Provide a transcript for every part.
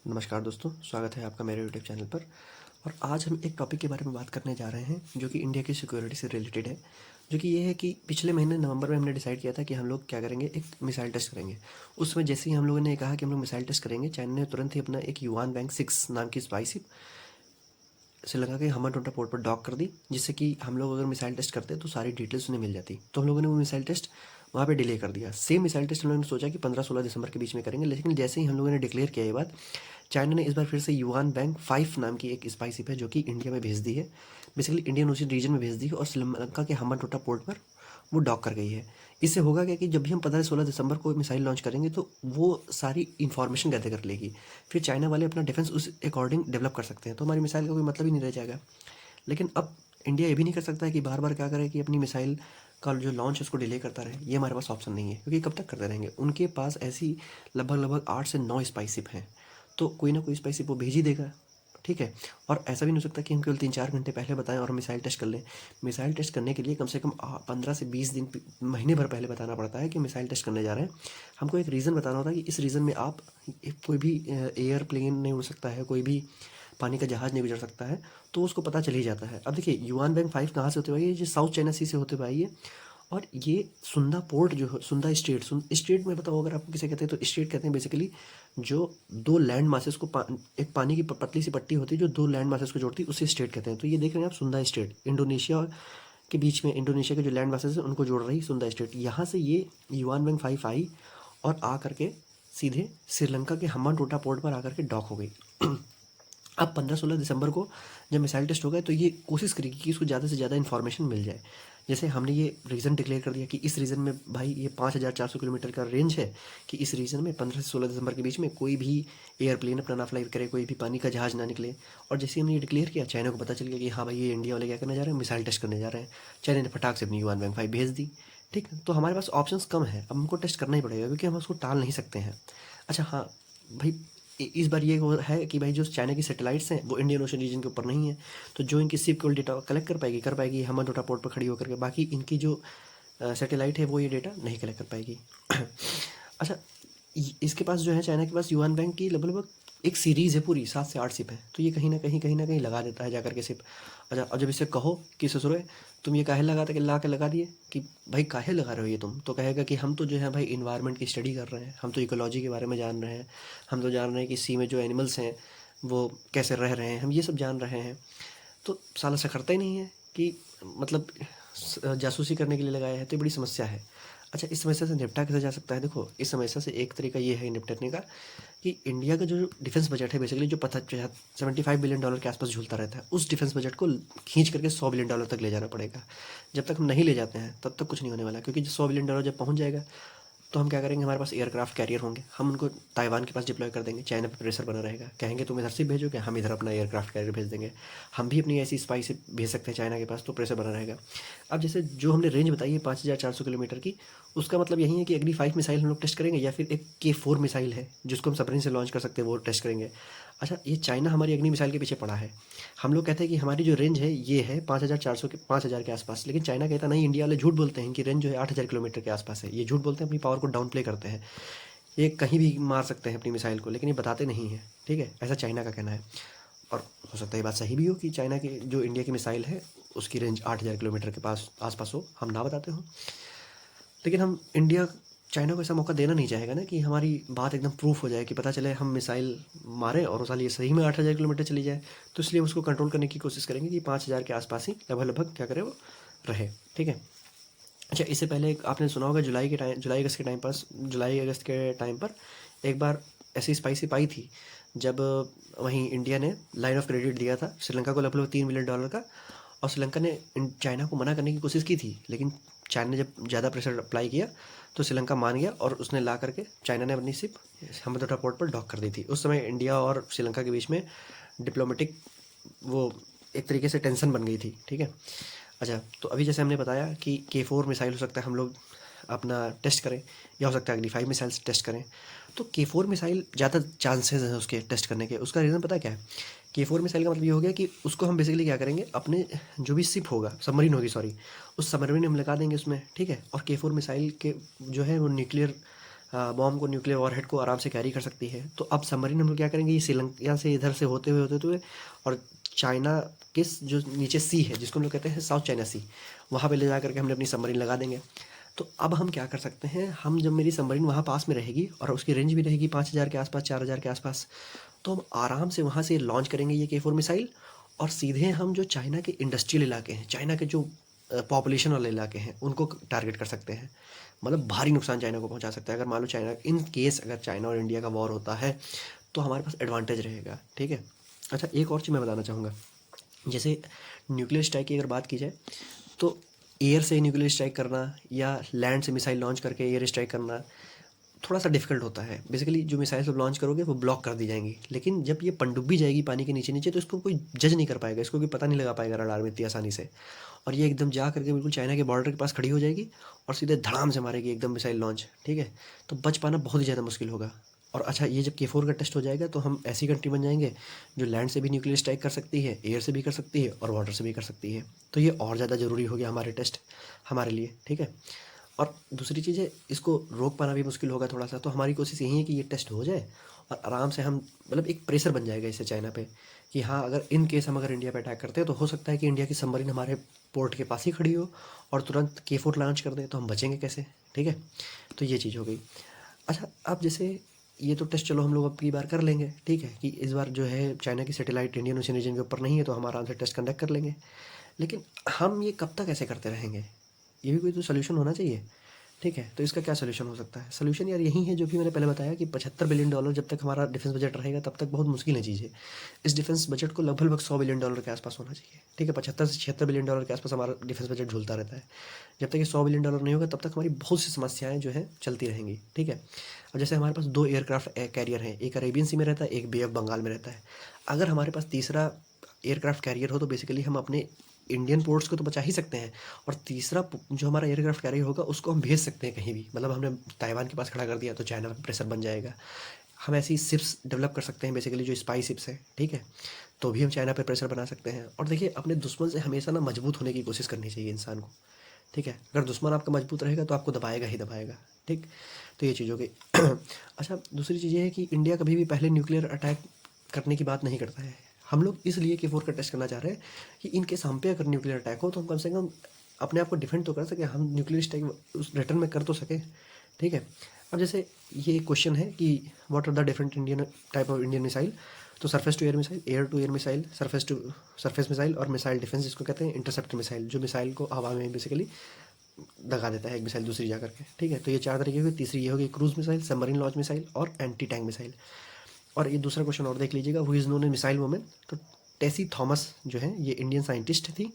नमस्कार दोस्तों, स्वागत है आपका मेरे यूट्यूब चैनल पर। और आज हम एक टॉपिक के बारे में बात करने जा रहे हैं जो कि इंडिया की सिक्योरिटी से रिलेटेड है। जो कि ये है कि पिछले महीने नवंबर में हमने डिसाइड किया था कि हम लोग क्या करेंगे, एक मिसाइल टेस्ट करेंगे। उसमें जैसे ही हम लोगों ने कहा कि हम लोग मिसाइल टेस्ट करेंगे, चाइना ने तुरंत ही अपना एक युआन बैंक 6 नाम की स्पाई शिप श्रीलंका के हम्बनटोटा पोर्ट पर डॉक कर दी, जिससे कि हम लोग अगर मिसाइल टेस्ट करते तो सारी डिटेल्स उन्हें मिल जाती। तो हम लोगों ने वो मिसाइल टेस्ट वहाँ पे डिले कर दिया। सेम मिसाइल टेस्ट हम लोगों ने सोचा कि 15-16 दिसंबर के बीच में करेंगे, लेकिन जैसे ही हम लोगों ने डिक्लेयर किया ये बात, चाइना ने इस बार फिर से युआन बैंक 5 नाम की एक स्पाई शिप है जो कि इंडिया में भेज दी है। बेसिकली इंडियन ओशन रीजन में भेज दी है और श्रीलंका के हम्बनटोटा पोर्ट पर वो डॉक कर गई है। इससे होगा क्या कि जब भी हम 15-16 दिसंबर को मिसाइल लॉन्च करेंगे तो वो सारी इन्फॉर्मेशन गैदर कर लेगी। फिर चाइना वाले अपना डिफेंस उस अकॉर्डिंग डेवलप कर सकते हैं, तो हमारी मिसाइल का कोई मतलब ही नहीं रह जाएगा। लेकिन अब इंडिया ये भी नहीं कर सकता है कि बार बार क्या करे कि अपनी मिसाइल का जो लॉन्च है उसको डिले करता रहे। ये हमारे पास ऑप्शन नहीं है, क्योंकि कब तक करते रहेंगे। उनके पास ऐसी लगभग लगभग 8 से 9 स्पाई शिप हैं, तो कोई ना कोई स्पाई शिप वो भेज ही देगा। ठीक है। और ऐसा भी नहीं हो सकता कि हम केवल 3-4 घंटे पहले बताएं और हम मिसाइल टेस्ट कर लें। मिसाइल टेस्ट करने के लिए कम से कम 15 से 20 दिन, महीने भर पहले बताना पड़ता है कि मिसाइल टेस्ट करने जा रहे हैं। हमको एक रीज़न बताना होता है कि इस रीज़न में आप कोई भी एयरप्लेन नहीं उड़ सकता है, कोई भी पानी का जहाज़ नहीं गुजर सकता है, तो उसको पता चल ही जाता है। अब देखिए, युआन बैंक 5 कहाँ से होते हुए आई है? ये साउथ चाइना सी से होते हुए आई है। और ये सुंदा पोर्ट जो है, सुंदा स्टेट, स्टेट में बताओ अगर आपको किसे कहते हैं तो स्टेट कहते हैं बेसिकली जो दो लैंड मासेस को एक पानी की पतली सी पट्टी होती है जो दो लैंड मासेस को जोड़ती है, उसे स्टेट कहते हैं। तो ये देख रहे हैं आप, सुंदा स्टेट इंडोनेशिया के बीच में, इंडोनेशिया के जो लैंड मासेस है उनको जोड़ रही सुंदा स्टेट। यहाँ से ये युआन बैंक 5 आई और आ करके सीधे श्रीलंका के हम्बनटोटा पोर्ट पर आकर के डॉक हो गई। अब 15-16 दिसंबर को जब मिसाइल टेस्ट होगा तो ये कोशिश करेगी कि इसको ज़्यादा से ज़्यादा इन्फॉर्मेशन मिल जाए। जैसे हमने ये रीज़न डिक्लेयर कर दिया कि इस रीजन में भाई ये 5400 किलोमीटर का रेंज है, कि इस रीजन में 15 से 16 दिसंबर के बीच में कोई भी एयरप्लेन अपना ना फ्लाई करे, कोई भी पानी का जहाज़ ना निकले। और जैसे हमने ये डिक्लेयर किया, चाइना को पता चल गया कि हाँ भाई, ये इंडिया वाले क्या करने जा रहे हैं, मिसाइल टेस्ट करने जा रहे हैं। चाइना ने फटाक से अपनी युआन बैंक 5 भेज दी। ठीक है, तो हमारे पास ऑप्शंस कम है, अब हमको टेस्ट करना ही पड़ेगा क्योंकि हम उसको टाल नहीं सकते हैं। अच्छा हाँ भाई, इस बार ये वो है कि भाई जो चाइना की सैटेलाइट्स हैं वो इंडियन ओशन रीजन के ऊपर नहीं है, तो जो इनकी शिप केवल डेटा कलेक्ट कर पाएगी हम्बनटोटा पोर्ट पर खड़ी होकर के। बाकी इनकी जो सैटेलाइट है वो ये डेटा नहीं कलेक्ट कर पाएगी। अच्छा, इसके पास जो है, चाइना के पास युआन बैंक की लगभग लगभग एक सीरीज़ है, पूरी 7 से 8 शिप है, तो ये कहीं ना कहीं लगा देता है जाकर के शिप। अच्छा, और जब इससे कहो कि ससुरे तुम ये काहे लगाते, कि ला के लगा दिए, कि भाई काहे लगा रहे हो ये तुम, तो कहेगा कि हम तो जो है भाई इन्वायरमेंट की स्टडी कर रहे हैं, हम तो इकोलॉजी के बारे में जान रहे हैं, हम तो जान रहे हैं कि सी में जो एनिमल्स हैं वो कैसे रह रहे हैं, हम ये सब जान रहे हैं। तो साला सा करता ही नहीं है कि मतलब जासूसी करने के लिए लगाया है, तो ये बड़ी समस्या है। अच्छा, इस समस्या से निपटा कैसे जा सकता है? देखो, इस समस्या से एक तरीका ये है निपटने का कि इंडिया का जो डिफेंस बजट है, बेसिकली जो 75 बिलियन डॉलर के आसपास झूलता रहता है, उस डिफेंस बजट को खींच करके 100 बिलियन डॉलर तक ले जाना पड़ेगा। जब तक हम नहीं ले जाते हैं तब तक कुछ नहीं होने वाला, क्योंकि जो 100 बिलियन डॉलर जब पहुंच जाएगा तो हम क्या करेंगे, हमारे पास एयरक्राफ्ट कैरियर होंगे, हम उनको ताइवान के पास डिप्लॉय कर देंगे। चाइना पे प्रेशर बना रहेगा, कहेंगे तुम इधर से भेजोगे, हम इधर अपना एयरक्राफ्ट कैरियर भेज देंगे। हम भी अपनी ऐसी स्पाई से भेज सकते हैं चाइना के पास, तो प्रेशर बना रहेगा। अब जैसे जो हमने रेंज बताई है 5400 किलोमीटर की, उसका मतलब यही है कि अगली 5 मिसाइल हम लोग टेस्ट करेंगे, या फिर एक K4 मिसाइल है जिसको हम सबमरीन से लॉन्च कर सकते हैं, वो टेस्ट करेंगे। अच्छा, ये चाइना हमारी अग्नि मिसाइल के पीछे पड़ा है। हम लोग कहते हैं कि हमारी जो रेंज है ये है 5400 के 5000 के आसपास, लेकिन चाइना कहता नहीं, इंडिया वाले झूठ बोलते हैं कि रेंज जो है 8000 किलोमीटर के आसपास है। ये झूठ बोलते हैं, अपनी पावर को डाउन प्ले करते हैं। ये कहीं भी मार सकते हैं अपनी मिसाइल को, लेकिन ये बताते नहीं हैं। ठीक है, ऐसा चाइना का कहना है। और हो सकता है ये बात सही भी हो कि चाइना की जो इंडिया की मिसाइल है उसकी रेंज 8000 किलोमीटर के पास आसपास हो, हम ना बताते हो। लेकिन हम इंडिया चाइना को ऐसा मौका देना नहीं चाहेगा ना कि हमारी बात एकदम प्रूफ हो जाए, कि पता चले हम मिसाइल मारें और वो साल ये सही में 8000 किलोमीटर चली जाए। तो इसलिए उसको कंट्रोल करने की कोशिश करेंगे कि 5000 के आसपास ही लगभग लगभग क्या करे वो रहे। ठीक है। अच्छा, इससे पहले एक आपने सुना होगा, जुलाई अगस्त के टाइम पर एक बार ऐसी स्पाइसी पाई थी, जब वहीं इंडिया ने लाइन ऑफ क्रेडिट दिया था श्रीलंका को लगभग $3 बिलियन का। और श्रीलंका ने चाइना को मना करने की कोशिश की थी, लेकिन चाइना ने जब ज़्यादा प्रेशर अप्लाई किया तो श्रीलंका मान गया और उसने ला करके चाइना ने अपनी शिप हम्बनटोटा पोर्ट पर डॉक कर दी थी। उस समय इंडिया और श्रीलंका के बीच में डिप्लोमेटिक वो एक तरीके से टेंशन बन गई थी। ठीक है। अच्छा, तो अभी जैसे हमने बताया कि K4 मिसाइल हो सकता है हम लोग अपना टेस्ट करें, या हो सकता है अगली 5 मिसाइल्स टेस्ट करें। तो K4 मिसाइल ज़्यादा चांसेस हैं उसके टेस्ट करने के। उसका रीज़न पता है क्या है? K4 मिसाइल का मतलब ये हो गया कि उसको हम बेसिकली क्या करेंगे, अपने जो भी शिप होगा, सबमरीन होगी सॉरी, उस सबमरीन में हम लगा देंगे उसमें। ठीक है। और K4 मिसाइल के जो है वो न्यूक्लियर बॉम्ब को, न्यूक्लियर वॉरहेड को आराम से कैरी कर सकती है। तो अब सबमरीन हम लोग क्या करेंगे, ये श्रीलंका से इधर से होते हुए और चाइना के जो नीचे सी है जिसको हम लोग कहते हैं साउथ चाइना सी, वहाँ पे ले जा करके हमने अपनी सबमरीन लगा देंगे। तो अब हम क्या कर सकते हैं, हम जब मेरी सबमरीन वहाँ पास में रहेगी और उसकी रेंज भी रहेगी 5,000 के आसपास, 4,000 के आसपास, तो हम आराम से वहाँ से लॉन्च करेंगे ये K4 मिसाइल और सीधे हम जो चाइना के इंडस्ट्रियल इलाके हैं, चाइना के जो पॉपुलेशन वाले इलाके हैं, उनको टारगेट कर सकते हैं। मतलब भारी नुकसान चाइना को पहुंचा सकता है। अगर मान लो चाइना, इन केस अगर चाइना और इंडिया का वॉर होता है तो हमारे पास एडवांटेज रहेगा, ठीक है। अच्छा, एक और चीज़ मैं बताना चाहूँगा, जैसे न्यूक्लियर स्ट्राइक की अगर बात की जाए तो एयर से न्यूक्लियर स्ट्राइक करना या लैंड से मिसाइल लॉन्च करके एयर स्ट्राइक करना थोड़ा सा डिफिकल्ट होता है। बेसिकली जो मिसाइल्स आप लॉन्च करोगे वो ब्लॉक कर दी जाएंगी, लेकिन जब ये पनडुब्बी जाएगी पानी के नीचे नीचे तो इसको कोई जज नहीं कर पाएगा, इसको कोई पता नहीं लगा पाएगा रडार में इतनी आसानी से। और ये एकदम जा करके बिल्कुल चाइना के बॉर्डर के पास खड़ी हो जाएगी और सीधे धड़ाम से मारेगी एकदम मिसाइल लॉन्च, ठीक है। तो बच पाना बहुत ही ज़्यादा मुश्किल होगा। और अच्छा, ये जब K4 का टेस्ट हो जाएगा तो हम ऐसी कंट्री बन जाएंगे जो लैंड से भी न्यूक्लियर स्ट्राइक कर सकती है, एयर से भी कर सकती है और वाटर से भी कर सकती है। तो ये और ज़्यादा ज़रूरी हो गया हमारे टेस्ट, हमारे लिए, ठीक है। और दूसरी चीज़ है, इसको रोक पाना भी मुश्किल होगा थोड़ा सा। तो हमारी कोशिश यही है कि ये टेस्ट हो जाए और आराम से हम, मतलब एक प्रेशर बन जाएगा इससे चाइना पे कि हाँ, अगर इन केस हम अगर इंडिया पे अटैक करते हैं तो हो सकता है कि इंडिया की सबमरीन हमारे पोर्ट के पास ही खड़ी हो और तुरंत K4 लॉन्च कर दे, तो हम बचेंगे कैसे, ठीक है। तो ये चीज़ हो गई। अच्छा, अब जैसे ये तो टेस्ट चलो हम लोग अब की बार कर लेंगे, ठीक है, कि इस बार जो है चाइना की सैटेलाइट इंडियन ओशन रीजन के ऊपर नहीं है तो हम आराम से टेस्ट कंडक्ट कर लेंगे। लेकिन हम ये कब तक ऐसे करते रहेंगे, ये भी कोई तो सोल्यूशन होना चाहिए, ठीक है। तो इसका क्या सोल्यूशन हो सकता है? सोल्यूशन यार यही है जो भी मैंने पहले बताया कि $75 बिलियन जब तक हमारा डिफेंस बजट रहेगा तब तक बहुत मुश्किल है चीज़ें। इस डिफेंस बजट को लगभग $100 बिलियन के आसपास होना चाहिए, ठीक है। 75 से $76 बिलियन के आसपास हमारा डिफेंस बजट झूलता रहता है। जब तक ये $100 बिलियन नहीं होगा तब तक हमारी बहुत सी समस्याएं जो है चलती रहेंगी, ठीक है। अब जैसे हमारे पास 2 एयरक्राफ्ट कैरियर हैं, एक अरेबियन सी में रहता है, एक बे ऑफ बंगाल में रहता है। अगर हमारे पास तीसरा एयरक्राफ्ट कैरियर हो तो बेसिकली हम अपने इंडियन पोर्ट्स को तो बचा ही सकते हैं और तीसरा जो हमारा एयरक्राफ्ट कैरियर होगा उसको हम भेज सकते हैं कहीं भी। मतलब हमने ताइवान के पास खड़ा कर दिया तो चाइना पर प्रेशर बन जाएगा। हम ऐसी शिप्स डेवलप कर सकते हैं बेसिकली जो स्पाई शिप्स है, ठीक है। तो भी हम चाइना पर प्रेशर बना सकते हैं। और देखिए, अपने दुश्मन से हमेशा ना मजबूत होने की कोशिश करनी चाहिए इंसान को, ठीक है। अगर दुश्मन आपका मजबूत रहेगा तो आपको दबाएगा ही दबाएगा, ठीक। तो ये चीज़ हो गई। अच्छा, दूसरी चीज़ ये है कि इंडिया कभी भी पहले न्यूक्लियर अटैक करने की बात नहीं करता है। हम लोग इसलिए K4 का टेस्ट करना चाह रहे हैं कि इन केस हम पे अगर न्यूक्लियर अटैक हो तो हम कम से कम अपने आप को डिफेंड तो कर सकें, हम न्यूक्लियर स्ट्राइक उस रिटर्न में कर तो सकें, ठीक है। अब जैसे ये क्वेश्चन है कि what are the different Indian type of Indian missile, तो surface to air missile, air to air missile, surface to surface missile और मिसाइल डिफेंस जिसको कहते हैं, इंटरसेप्टर मिसाइल जो मिसाइल को हवा में बेसिकली दगा देता है एक मिसाइल दूसरी जा करके, ठीक है। तो ये 4 तरीके की। तीसरी ये होगी cruise missile, submarine launch missile और एंटी टैंक मिसाइल। और ये दूसरा क्वेश्चन और देख लीजिएगा, who is known A missile women. तो टेसी थॉमस जो है ये इंडियन साइंटिस्ट थी,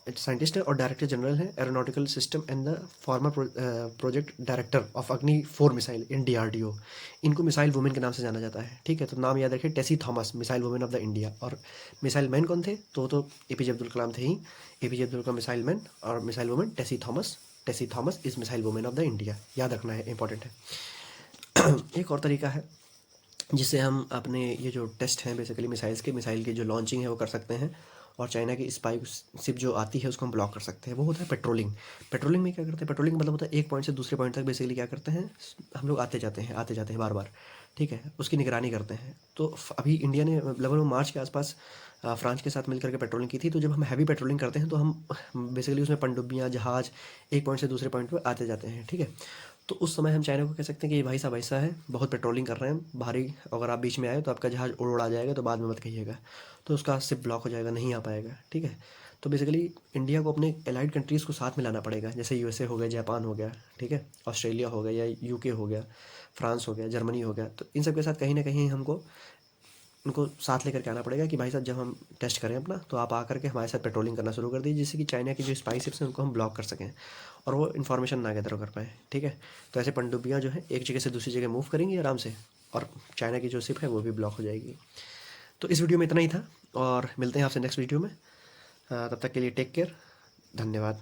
साइंटिस्ट है और डायरेक्टर जनरल है aeronautical system and the former project director of अग्नि 4 मिसाइल इन DRDO। इनको मिसाइल वुमेन के नाम से जाना जाता है, ठीक है। तो नाम याद रखिए, Tessy Thomas, missile women of the India. और मिसाइल मैन कौन थे, तो APJ अब्दुल कलाम थे ही। APJ Abdul Kalam missile man और missile women Tessy Thomas. Tessy Thomas is missile women of the India, याद रखना है, इंपॉर्टेंट है। एक और तरीका है जिससे हम अपने ये जो टेस्ट हैं बेसिकली मिसाइल्स के, मिसाइल की जो लॉन्चिंग है वो कर सकते हैं और चाइना की स्पाई शिप जो आती है उसको हम ब्लॉक कर सकते हैं। वो होता है पेट्रोलिंग। पेट्रोलिंग में क्या करते हैं, पेट्रोलिंग मतलब होता है एक पॉइंट से दूसरे पॉइंट तक बेसिकली क्या करते हैं, हम लोग आते जाते हैं बार बार, ठीक है, उसकी निगरानी करते हैं। तो अभी इंडिया ने लगभग मार्च के आसपास फ्रांस के साथ मिलकर के पेट्रोलिंग की थी। तो जब हम हैवी पेट्रोलिंग करते हैं तो हम बेसिकली उसमें पनडुब्बियाँ, जहाज एक पॉइंट से दूसरे पॉइंट पर आते जाते हैं, ठीक है। तो उस समय हम चाइना को कह सकते हैं कि ये भाई साहब ऐसा है, बहुत पेट्रोलिंग कर रहे हैं भारी, अगर आप बीच में आए तो आपका जहाज़ उड़ आ जाएगा, तो बाद में मत कहिएगा। तो उसका शिप ब्लॉक हो जाएगा, नहीं आ पाएगा, ठीक है। तो बेसिकली इंडिया को अपने एलाइड कंट्रीज़ को साथ मिलाना पड़ेगा, जैसे USA हो गया, जापान हो गया, ठीक है, ऑस्ट्रेलिया हो गया या UK हो गया, फ्रांस हो गया, जर्मनी हो गया। तो इन सब के साथ कहीं ना कहीं हमको उनको साथ लेकर के आना पड़ेगा कि भाई साहब जब हम टेस्ट करें अपना तो आप आकर के हमारे साथ पेट्रोलिंग करना शुरू कर दीजिए, जिससे कि चाइना की जो स्पाई शिप्स हैं उनको हम ब्लॉक कर सकें और वो इन्फॉर्मेशन ना गैदर कर पाए, ठीक है। तो ऐसे पनडुब्बियाँ जो है एक जगह से दूसरी जगह मूव करेंगी आराम से और चाइना की जो शिप है वो भी ब्लॉक हो जाएगी। तो इस वीडियो में इतना ही था और मिलते हैं आपसे नेक्स्ट वीडियो में। तब तक के लिए टेक केयर, धन्यवाद।